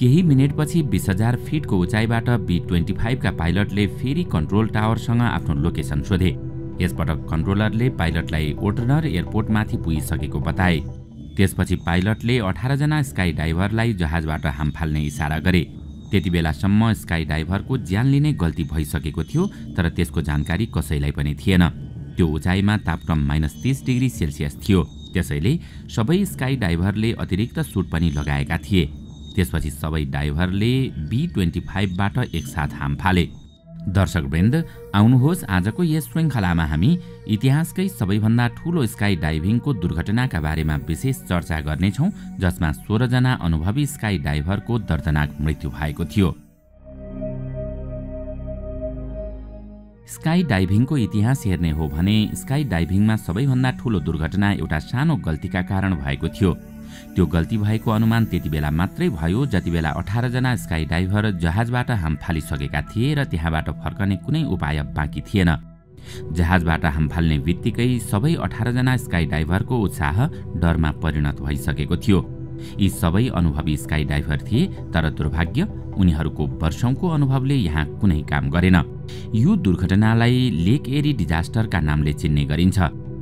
केही मिनेटपछि 20,000 फिटको उचाइबाट B-25 का पाइलटले फेरि कन्ट्रोल टावरसँग आफ्नो लोकेसन सोधे। यसपटक कन्ट्रोलरले पाइलटलाई ओटनर एयरपोर्टमाथि पुगिसकेको बताए। त्यसपछि पाइलटले 18 जना स्काई डाइभरलाई जहाजबाट हाम फाल्ने इशारा गरे। त्यति बेलासम्म स्काई डाइभरको ज्यान लिने गल्ती भइसकेको थियो, तर त्यसको जानकारी कसैलाई पनि थिएन। त्यो उचाइमा तापक्रम -30 डिग्री सेल्सियस थियो। त्यसैले सबै स्काई डाइभरले अतिरिक्त सुट पनि लगाएका थिए। त्यसपछि सबै डाइभरले B-25 बाट एकसाथ हाम फाले। दर्शकवृन्द, आउनुहोस् आजको यस श्रृङ्खलामा हामी इतिहासकै सबैभन्दा ठूलो स्काई डाइभिङको दुर्घटनाका बारेमा विशेष चर्चा गर्नेछौँ, जसमा 16 जना अनुभवी स्काई डाइभरको दर्दनाक मृत्यु भएको थियो। स्काई डाइभिङको इतिहास हेर्ने हो भने स्काई डाइभिङमा सबैभन्दा ठूलो दुर्घटना एउटा सानो गल्तीका कारण भएको थियो। त्यो गल्ती भएको अनुमान त्यति बेला मात्रै भयो जति बेला 18 जना स्काई डाइभर जहाजबाट हाम फालिसकेका थिए र त्यहाँबाट फर्कने कुनै उपाय बाँकी थिएन। जहाजबाट हाम फाल्ने बित्तिकै सबै 18 जना स्काई डाइभरको उत्साह डरमा परिणत भइसकेको थियो। यी सबै अनुभवी स्काई डाइभर थिए, तर दुर्भाग्य उनीहरूको वर्षौंको अनुभवले यहाँ कुनै काम गरेन। यो दुर्घटनालाई लेक एरी डिजास्टरका नामले चिन्ने गरिन्छ,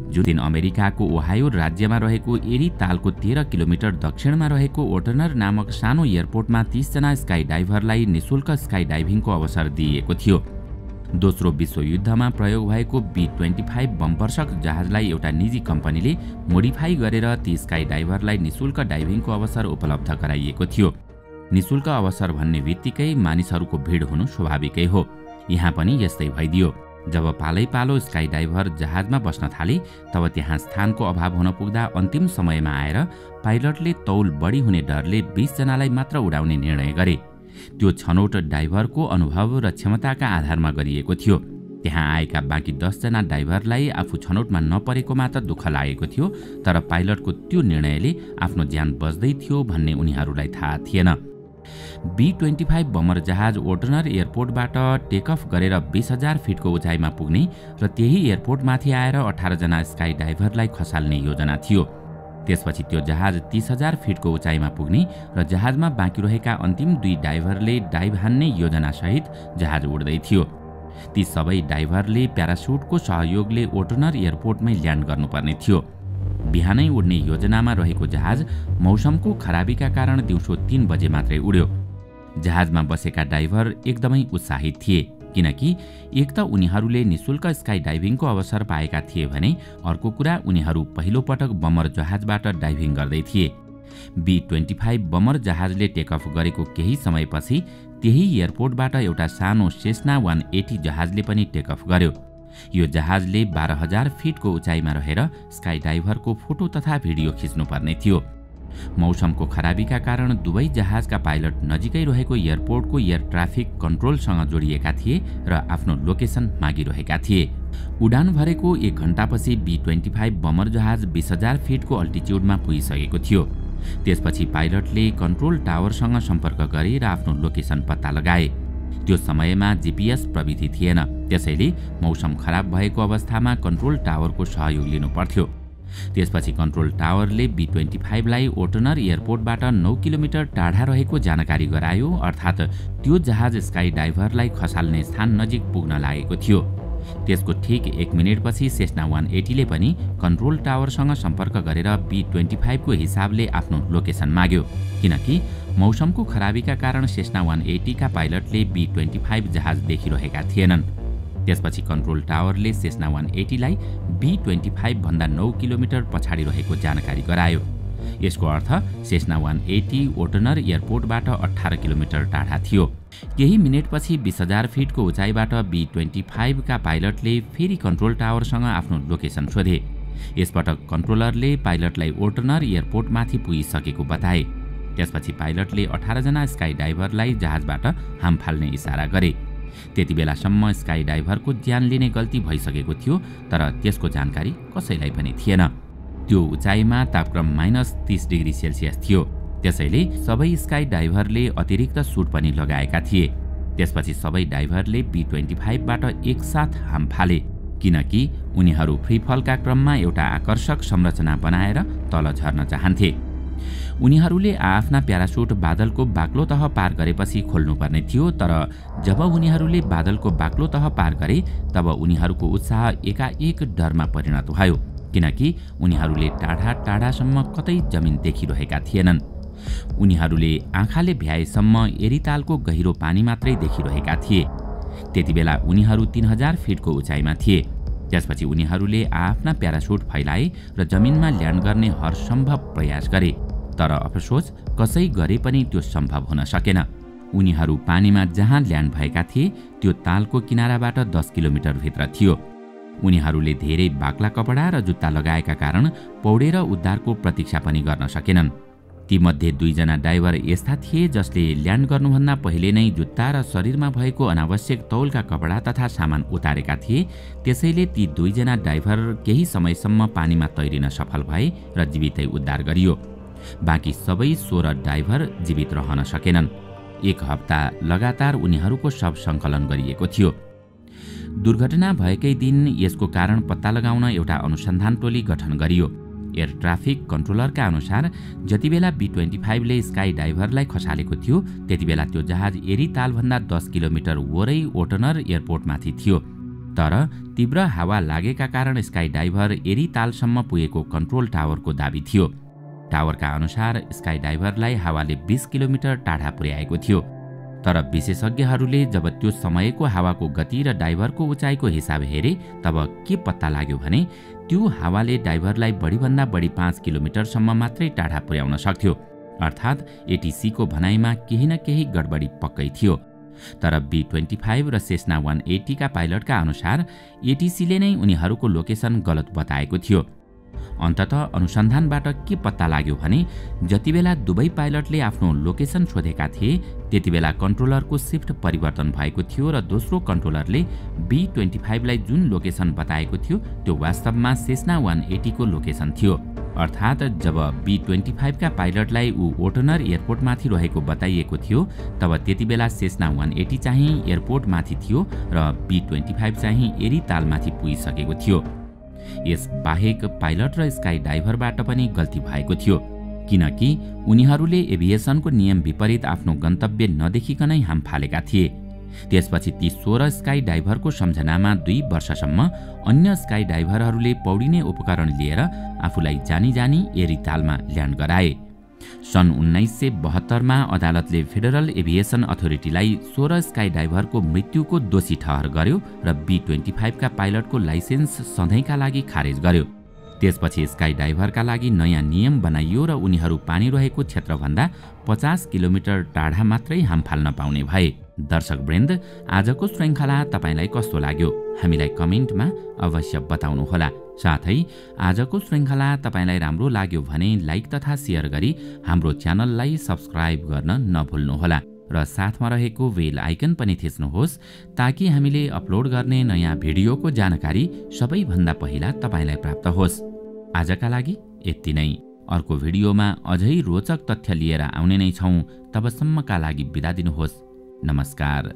जुन दिन अमेरिकाको ओहायो राज्यमा रहेको एरी तालको 13 किलोमिटर दक्षिणमा रहेको ओटनर नामक सानो एयरपोर्टमा 30 जना स्काई डाइभरलाई निशुल्क स्काई डाइभिङको अवसर दिइएको थियो। दोस्रो विश्वयुद्धमा प्रयोग भएको B-25 बमवर्षक जहाजलाई एउटा निजी कम्पनीले मोडिफाई गरेर ती स्काई डाइभरलाई निशुल्क डाइभिङको अवसर उपलब्ध गराइएको थियो। निशुल्क अवसर भन्ने बित्तिकै मानिसहरूको भिड हुनु स्वाभाविकै हो। यहाँ पनि यस्तै भइदियो। जब पालैपालो स्काई डाइभर जहाजमा बस्न थाले, तब त्यहाँ स्थानको अभाव हुन पुग्दा अन्तिम समयमा आएर पाइलटले तौल बढी हुने डरले 20 जनालाई मात्र उडाउने निर्णय गरे। त्यो छनौट डाइभरको अनुभव र क्षमताका आधारमा गरिएको थियो। त्यहाँ आएका बाँकी 10 जना डाइभरलाई आफू छनौटमा नपरेकोमा त दुःख लागेको थियो, तर पाइलटको त्यो निर्णयले आफ्नो ज्यान बच्दै थियो भन्ने उनीहरूलाई थाहा थिएन। B-25 बमर जहाज ओटनर एयरपोर्टबाट टेक अफ गरेर 20,000 फिटको उचाइमा पुग्ने र त्यही एयरपोर्टमाथि आएर 18 जना स्काई डाइभरलाई खसाल्ने योजना थियो। त्यसपछि त्यो जहाज 30,000 फिटको उचाइमा पुग्ने र जहाजमा बाँकी रहेका अन्तिम 2 डाइभरले डाइभ हान्ने योजनासहित जहाज उड्दै थियो। ती सबै डाइभरले प्यारासुटको सहयोगले ओटनर एयरपोर्टमै ल्यान्ड गर्नुपर्ने थियो। बिहानै उड्ने योजनामा रहेको जहाज मौसमको खराबीका कारण दिउँसो 3 बजे मात्रै उड्यो। जहाजमा बसेका डाइभर एकदमै उत्साहित थिए, किनकि एक त उनीहरूले निशुल्क स्काई डाइभिङको अवसर पाएका थिए भने अर्को कुरा उनीहरू पहिलो पटक बमर जहाजबाट डाइभिङ गर्दै थिए। B-25 बमर जहाजले टेक अफ गरेको केही समयपछि त्यही एयरपोर्टबाट एउटा सानो सेस्ना 180 जहाजले पनि टेक अफ गर्यो। यो जहाजले 12,000 फिटको उचाइमा रहेर स्काई डाइभरको फोटो तथा भिडियो खिच्नुपर्ने थियो। मौसमको खराबीका कारण दुवै जहाजका पाइलट नजिकै रहेको एयरपोर्टको एयर ट्राफिक कन्ट्रोलसँग जोडिएका थिए र आफ्नो लोकेसन मागिरहेका थिए। उडान भरेको 1 घण्टापछि B-25 बमर जहाज 20,000 फिटको अल्टिट्युडमा पुगिसकेको थियो। त्यसपछि पाइलटले कन्ट्रोल टावरसँग सम्पर्क गरे र आफ्नो लोकेसन पत्ता लगाए। त्यो समयमा GPS प्रविधि थिएन, त्यसैले मौसम खराब भएको अवस्थामा कन्ट्रोल टावरको सहयोग लिनु पर्थ्यो। त्यसपछि कन्ट्रोल टावरले B-25 लाई ओटनर एयरपोर्टबाट 9 किलोमिटर टाढा रहेको जानकारी गरायो, अर्थात् त्यो जहाज स्काई डाइभरलाई खसाल्ने स्थान नजिक पुग्न लागेको थियो। त्यसको ठिक 1 मिनेटपछि सेस्ना 180 ले पनि कन्ट्रोल टावरसँग सम्पर्क गरेर B-25 को हिसाबले आफ्नो लोकेसन माग्यो, किनकि मौसमको खराबीका कारण सेस्ना 180 का पाइलटले B-25 जहाज देखिरहेका थिएनन्। त्यसपछि कन्ट्रोल टावरले सेस्ना 180 लाई B-25 भन्दा 9 किलोमिटर पछाडि रहेको जानकारी गरायो। यसको अर्थ सेस्ना 180 ओटनर एयरपोर्टबाट 18 किलोमिटर टाढा थियो। केही मिनेटपछि 20,000 फिटको उचाइबाट B-25 का पाइलटले फेरि कन्ट्रोल टावरसँग आफ्नो लोकेसन सोधे। यसपटक कन्ट्रोलरले पाइलटलाई ओटनर एयरपोर्टमाथि पुगिसकेको बताए। त्यसपछि पाइलटले 18 जना स्काई डाइभरलाई जहाजबाट हाम फाल्ने इशारा गरे। त्यति बेलासम्म स्काई डाइभरको ज्यान लिने गल्ती भइसकेको थियो, तर त्यसको जानकारी कसैलाई पनि थिएन। त्यो उचाइमा तापक्रम -30 डिग्री सेल्सियस थियो। त्यसैले सबै स्काई डाइभरले अतिरिक्त सुट पनि लगाएका थिए। त्यसपछि सबै डाइभरले B-25 बाट एकसाथ हाम फाले, किनकि उनीहरू फ्रीफलका क्रममा एउटा आकर्षक संरचना बनाएर तल झर्न चाहन्थे। उनीहरूले आफ्ना प्यारासुट बादलको बाक्लो तह पार गरेपछि खोल्नुपर्ने थियो, तर जब उनीहरूले बादलको बाक्लो तह पार गरे तब उनीहरूको उत्साह एकाएक डरमा परिणत भयो, किनकि उनीहरूले टाढा टाढासम्म कतै जमिन देखिरहेका थिएनन्। उनीहरूले आँखाले भ्याएसम्म एरितालको गहिरो पानी मात्रै देखिरहेका थिए। त्यतिबेला उनीहरू 3000 फिटको उचाइमा थिए। त्यसपछि उनीहरूले आफ्ना प्यारासुट फैलाए र जमिनमा ल्यान्ड गर्ने हरसम्भव प्रयास गरे, तर अफसोस कसै गरे पनि त्यो सम्भव हुन सकेन। उनीहरू पानीमा जहाँ ल्यान्ड भएका थिए त्यो तालको किनाराबाट 10 किलोमिटर भित्र थियो। उनीहरूले धेरै बाक्ला कपडा र जुत्ता लगाएका कारण पौडेर उद्धारको प्रतीक्षा पनि गर्न सकेनन्। तीमध्ये 2 जना डाइभर यस्ता थिए जसले ल्यान्ड गर्नुभन्दा पहिले नै जुत्ता र शरीरमा भएको अनावश्यक तौलका कपडा तथा सामान उतारेका थिए। त्यसैले ती 2 जना डाइभर केही समयसम्म पानीमा तैरिन सफल भए र जीवितै उद्धार गरियो। बाँकी सबै 16 डाइभर जीवित रहन सकेनन्। 1 हप्ता लगातार उनीहरूको शव सङ्कलन गरिएको थियो। दुर्घटना भएकै दिन यसको कारण पत्ता लगाउन एउटा अनुसन्धान टोली गठन गरियो। एयर ट्राफिक कन्ट्रोलरका अनुसार जतिबेला B-25 ले स्काई डाइभरलाई खसालेको थियो त्यतिबेला त्यो जहाज एरितालभन्दा 10 किलोमिटर वरै ओटनर एयरपोर्टमाथि थियो, तर तीव्र हावा लागेका कारण स्काई डाइभर एरितालसम्म पुगेको कन्ट्रोल टावरको दाबी थियो। टावरका अनुसार स्काई डाइभरलाई हावाले 20 किलोमिटर टाढा पुर्याएको थियो, तर विशेषज्ञहरूले जब त्यो समयको हावाको गति र डाइभरको उचाइको हिसाब हेरे तब के पत्ता लाग्यो भने त्यो हावाले डाइभरलाई बढीभन्दा बढी 5 किलोमिटरसम्म मात्रै टाढा पुर्याउन सक्थ्यो। अर्थात् ATC को भनाइमा केही न केही गडबडी पक्कै थियो। तर B-25 र सेस्ना 180 का पाइलटका अनुसार ATC ले नै उनीहरूको लोकेसन गलत बताएको थियो। अन्ततः अनुसन्धानबाट के पत्ता लाग्यो भने जतिबेला दुवै पाइलटले आफ्नो लोकेसन सोधेका थिए त्यतिबेला कन्ट्रोलरको शिफ्ट परिवर्तन भएको थियो र दोस्रो कन्ट्रोलरले B-25 लाई जुन लोकेसन बताएको थियो त्यो वास्तवमा सेस्ना 180 को लोकेसन थियो। अर्थात् जब B-25 का पाइलटलाई ऊ ओटनर एयरपोर्टमाथि रहेको बताइएको थियो तब त्यतिबेला सेस्ना 180 चाहिँ एयरपोर्टमाथि थियो र B-25 चाहिँ एरितालमाथि पुगिसकेको थियो। यस बाहेक पाइलट र स्काई डाइभरबाट पनि गल्ती भएको थियो, किनकि उनीहरूले एभिएसनको नियम विपरीत आफ्नो गन्तव्य नदेखिकनै हाम फालेका थिए। त्यसपछि ती 16 स्काई डाइभरको सम्झनामा 2 वर्षसम्म अन्य स्काई डाइभरहरूले पौडिने उपकरण लिएर आफूलाई जानी जानी एरितालमा ल्यान्ड गराए। सन् 1972 मा अदालतले फेडरल एभिएसन अथोरिटीलाई 16 स्काई डाइभरको मृत्युको दोषी ठहर गर्यो र B-25 का पाइलटको लाइसेन्स सधैँका लागि खारेज गर्यो। त्यसपछि स्काई डाइभरका लागि नयाँ नियम बनाइयो र उनीहरू पानी रहेको क्षेत्रभन्दा 50 किलोमिटर टाढा मात्रै हाम फाल्न पाउने भए। दर्शकवृन्द, आजको श्रृङ्खला तपाईलाई कस्तो लाग्यो हामीलाई कमेन्टमा अवश्य बताउनुहोला। साथै आजको श्रृङ्खला तपाईलाई राम्रो लाग्यो भने लाइक तथा शेयर गरी हाम्रो च्यानललाई सब्स्क्राइब गर्न नभुल्नुहोला र साथमा रहेको बेल आइकन पनि थिच्नुहोस् ताकि हामीले अपलोड गर्ने नयाँ भिडियोको जानकारी सबैभन्दा पहिला तपाईलाई प्राप्त होस्। आजका लागि यति नै। अर्को भिडियोमा अझै रोचक तथ्य लिएर आउने नै छौं। तबसम्मका लागि बिदा दिनुहोस्। नमस्कार।